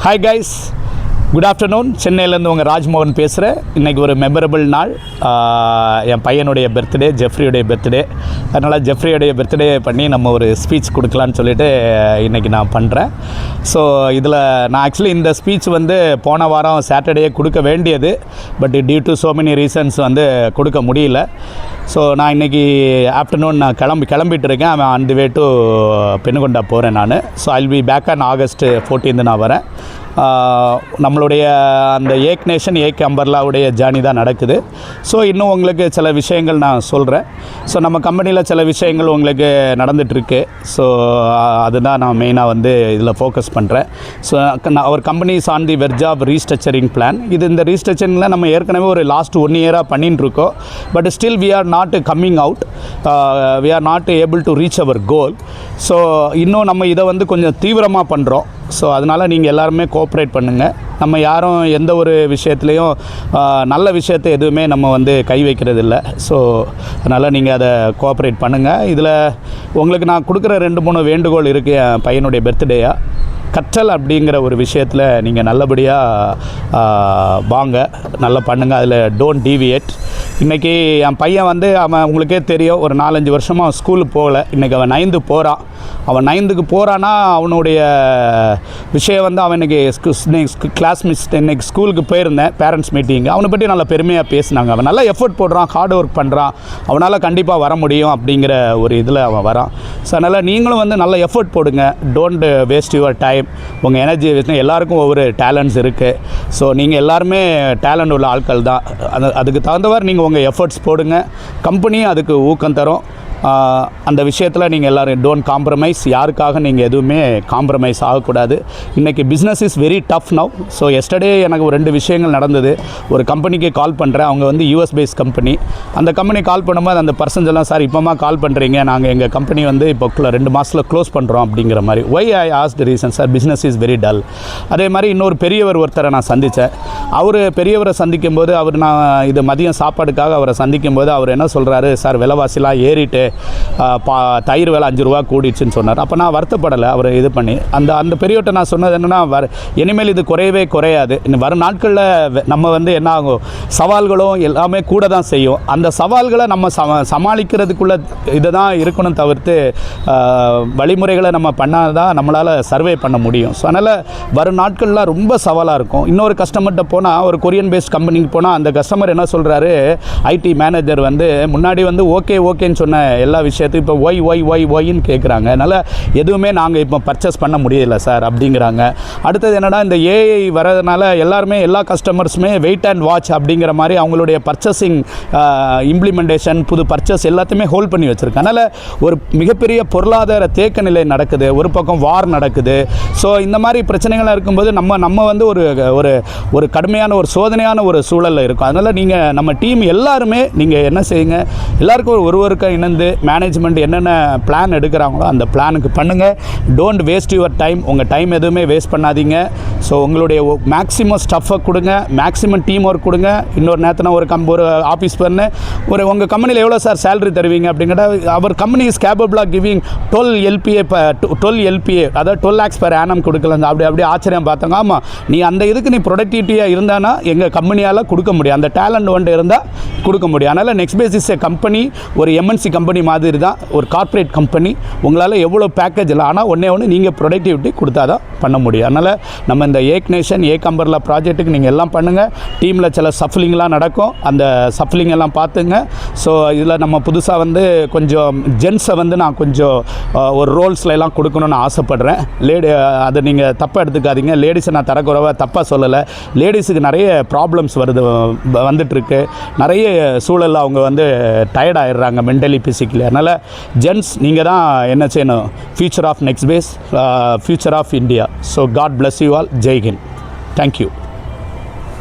Hi guys, good afternoon. சென்னையிலேருந்து உங்கள் ராஜ்மோகன் பேசுகிறேன். இன்றைக்கி ஒரு மெமரபிள் நாள். என் பையனுடைய பர்த்டே, ஜெஃப்ரியுடைய பர்த்டே. அதனால் ஜெஃப்ரியுடைய பர்த்டே பண்ணி நம்ம ஒரு ஸ்பீச் கொடுக்கலான்னு சொல்லிவிட்டு இன்றைக்கி நான் பண்ணுறேன். ஸோ இதில் நான் ஆக்சுவலி இந்த ஸ்பீச் வந்து போன வாரம் சாட்டர்டே கொடுக்க வேண்டியது, but due to so many reasons வந்து கொடுக்க முடியல. ஸோ நான் இன்றைக்கி ஆஃப்டர்நூன் நான் கிளம்பிட்டு இருக்கேன். அவன் on the way to Penukonda போகிறேன் நான். So I'll be back on August 14 நான் வரேன். நம்மளுடைய அந்த ஏக் நேஷன் ஏக் அம்பர்லாவுடைய ஜேர்னி தான் நடக்குது. ஸோ இன்னும் உங்களுக்கு சில விஷயங்கள் நான் சொல்கிறேன். ஸோ நம்ம கம்பெனியில் சில விஷயங்கள் உங்களுக்கு நடந்துகிட்ருக்கு. ஸோ அதுதான் நான் மெயினாக வந்து இதில் ஃபோக்கஸ் பண்ணுறேன். So our company is on the verge of restructuring plan. இந்த ரீஸ்ட்ரக்சரிங்கில் நம்ம ஏற்கனவே ஒரு லாஸ்ட் 1 இயராக பண்ணிட்டு இருக்கோம். But still we are not coming out. We are not able to reach our goal. So இன்னும் நம்ம இதை வந்து கொஞ்சம் தீவிரமாக பண்ணுறோம். ஸோ அதனால் நீங்கள் எல்லாருமே கோஆப்ரேட் பண்ணுங்கள். நம்ம யாரும் எந்த ஒரு விஷயத்துலையும் நல்ல விஷயத்தை எதுவுமே நம்ம வந்து கை வைக்கிறது இல்லை. ஸோ அதனால் நீங்கள் அதை கோஆப்ரேட் பண்ணுங்கள். இதில் உங்களுக்கு நான் கொடுக்குற 2-3 வேண்டுகோள் இருக்குது. என் பையனுடைய பர்த்டேயாக கற்றல் அப்படிங்கிற ஒரு விஷயத்தில் நீங்கள் நல்லபடியாக வாங்க, நல்லா பண்ணுங்கள். அதில் டோன்ட் டீவியேட். இன்றைக்கி என் பையன் வந்து அவன் உங்களுக்கே தெரியும், ஒரு 4-5 வருஷமாக ஸ்கூலுக்கு போகல. இன்றைக்கி அவன் 9th போகிறான். அவன் 9th போகிறான்னா அவனுடைய விஷயம் வந்து அவன் இன்றைக்கி கிளாஸ் மிஸ் இன்றைக்கி ஸ்கூலுக்கு போயிருந்தேன் பேரண்ட்ஸ் மீட்டிங். அவனை பற்றி நல்லா பெருமையாக பேசினாங்க. அவன் நல்லா எஃபர்ட் போடுறான், ஹார்ட் ஒர்க் பண்ணுறான், அவனால் கண்டிப்பாக வர முடியும் அப்படிங்கிற ஒரு இதில் அவன் வரான். ஸோ அதனால் நீங்களும் வந்து நல்ல எஃபர்ட் போடுங்க. Don't waste your time. உங்கள் எனர்ஜி வேஸ்ட். எல்லாருக்கும் ஒவ்வொரு டேலண்ட்ஸ் இருக்குது. ஸோ நீங்கள் எல்லாருமே டேலண்ட் உள்ள ஆட்கள் தான். அதுக்கு தகுந்தவாறு நீங்கள் உங்கள் எஃபர்ட்ஸ் போடுங்க. கம்பெனியும் அதுக்கு ஊக்கம் தரும். அந்த விஷயத்தில் நீங்கள் எல்லோரும் டோன்ட் காம்ப்ரமைஸ். யாருக்காக நீங்கள் எதுவுமே காம்ப்ரமைஸ் ஆகக்கூடாது. இன்றைக்கி business is very tough now. So yesterday எனக்கு ஒரு 2 விஷயங்கள் நடந்தது. ஒரு கம்பெனிக்கு கால் பண்ணுறேன். அவங்க வந்து US பேஸ்ட் கம்பெனி. அந்த கம்பெனி கால் பண்ணும்போது அந்த பர்சன்ஸ் எல்லாம், சார் இப்போமா கால் பண்ணுறீங்க, நாங்கள் எங்கள் கம்பெனி வந்து இப்போ 2 மாதத்தில் க்ளோஸ் பண்ணுறோம் அப்படிங்கிற மாதிரி. Why I asked reason, sir business is very dull. அதே மாதிரி இன்னொரு ஒருத்தரை நான் சந்தித்தேன். பெரியவரை சந்திக்கும் போது நான் இது மதியம் சாப்பாடுக்காக அவரை சந்திக்கும் போது அவர் என்ன சொல்கிறாரு, சார் விலைவாசிலாம் ஏறிட்டு தயிர் விலை 5 ரூபா கூடிடுச்சுன்னு சொன்னார். அப்போ நான் வருத்தப்படலை. அவர் இது பண்ணி அந்த பெரியவர்கிட்ட நான் சொன்னது என்னென்னா, இனிமேல் இது குறையவே குறையாது. இன்னும் வரும் நாட்களில் நம்ம வந்து என்ன ஆகும், சவால்களும் எல்லாமே கூட தான் செய்யும். அந்த சவால்களை நம்ம சமாளிக்கிறதுக்குள்ள இதை தான் இருக்கணும் தவிர்த்து வழிமுறைகளை நம்ம பண்ணால் தான் நம்மளால் சர்வே பண்ண முடியும். ஸோ அதனால் வரும் நாட்களில் ரொம்ப சவாலாக இருக்கும். இன்னொரு கஸ்டமர்கிட்ட போனால், ஒரு கொரியன் பேஸ்ட் கம்பெனிக்கு போனால் அந்த கஸ்டமர் என்ன சொல்கிறாரு, ஐடி மேனேஜர் வந்து முன்னாடி வந்து ஓகேன்னு சொன்ன எல்லா விஷயத்தையும் இப்போ ஒய்ன்னு கேட்குறாங்க. அதனால் எதுவுமே நாங்கள் இப்போ பர்ச்சேஸ் பண்ண முடியலை சார் அப்படிங்கிறாங்க. அடுத்தது என்னடா, இந்த ஏஐ வரதுனால எல்லா கஸ்டமர்ஸுமே வெயிட் அண்ட் வாட்ச் அப்படிங்கிற மாதிரி அவங்களுடைய பர்ச்சேசிங் இம்ப்ளிமெண்டேஷன், புது பர்ச்சேஸ் எல்லாத்தையுமே ஹோல்ட் பண்ணி வச்சுருக்காங்க. அதனால் ஒரு மிகப்பெரிய பொருளாதார தேக்க நிலை நடக்குது. ஒரு பக்கம் வார் நடக்குது. ஸோ இந்த மாதிரி பிரச்சனைகளாக இருக்கும்போது நம்ம வந்து ஒரு கடுமையான ஒரு சோதனையான ஒரு சூழலில் இருக்கும். அதனால் நீங்கள் நம்ம டீம் எல்லாருமே நீங்கள் என்ன செய்யுங்க, எல்லாருக்கும் ஒருவருக்கும் இணைந்து மேனேஜ்மெண்ட் என்னென்ன பிளான் எடுக்கிறாங்களோ அந்த பிளானுக்கு பண்ணுங்கள். Don't waste your time. உங்கள் டைம் எதுவுமே வேஸ்ட் பண்ணாதீங்க. ஸோ உங்களுடைய மேக்ஸிமம் ஸ்டஃப்பை கொடுங்க, மேக்ஸிமம் டீம் ஒர்க் கொடுங்க. இன்னொரு நேரத்தில் ஒரு ஆஃபீஸ் பண்ணு, உங்கள் கம்பெனியில் எவ்வளோ சார் சேலரி தருவீங்க அப்படிங்கிற, அவர் company is capable of giving 12 LPA, அதாவது 12 lakhs per annum கொடுக்கலாம். அப்படி ஆச்சரியம் பார்த்தாங்க. ஆமாம், நீ அந்த இதுக்கு நீ ப்ரொடக்டிவிட்டியாக இருந்தானா எங்கள் கம்பெனியால் கொடுக்க முடியும். அந்த டேலண்ட் ஒன்று இருந்தால் கொடுக்க முடியும். அதனால் நெக்ஸ்ட் பேசிஸ் கம்பெனி ஒரு MNC கம்பெனி மாதிரி தான், ஒரு கார்ப்பரேட் கம்பெனி. உங்களால் எவ்வளோ பேக்கேஜ் இல்லை, ஆனால் ஒன்று நீங்கள் ப்ரொடக்டிவிட்டி கொடுத்தா தான் பண்ண முடியும். அதனால் நம்ம இந்த ஏக் நேஷன் ஏக் அம்பர்லா ப்ராஜெக்ட்டுக்கு நீங்கள் எல்லாம் பண்ணுங்கள். டீமில் சில சஃப்லிங்லாம் நடக்கும். அந்த சஃப்லிங் எல்லாம் பார்த்துங்க. ஸோ இதில் நம்ம புதுசாக வந்து கொஞ்சம் ஜென்ஸை வந்து நான் கொஞ்சம் ஒரு ரோல்ஸ்லாம் கொடுக்கணும்னு ஆசைப்பட்றேன். அதை நீங்கள் தப்பாக எடுத்துக்காதீங்க. லேடிஸை நான் தரக்குறைவாக தப்பாக சொல்லலை. லேடிஸுக்கு நிறைய ப்ராப்ளம்ஸ் வந்துட்டுருக்கு. நிறைய சூழலில் அவங்க வந்து டயர்ட் ஆகிடுறாங்க மென்டலி, ஃபிசிக்கலி. அதனால் ஜென்ஸ் நீங்கள் தான் என்ன செய்யணும், future of next phase, future of India. So God bless you all. Jai Hind. Thank you.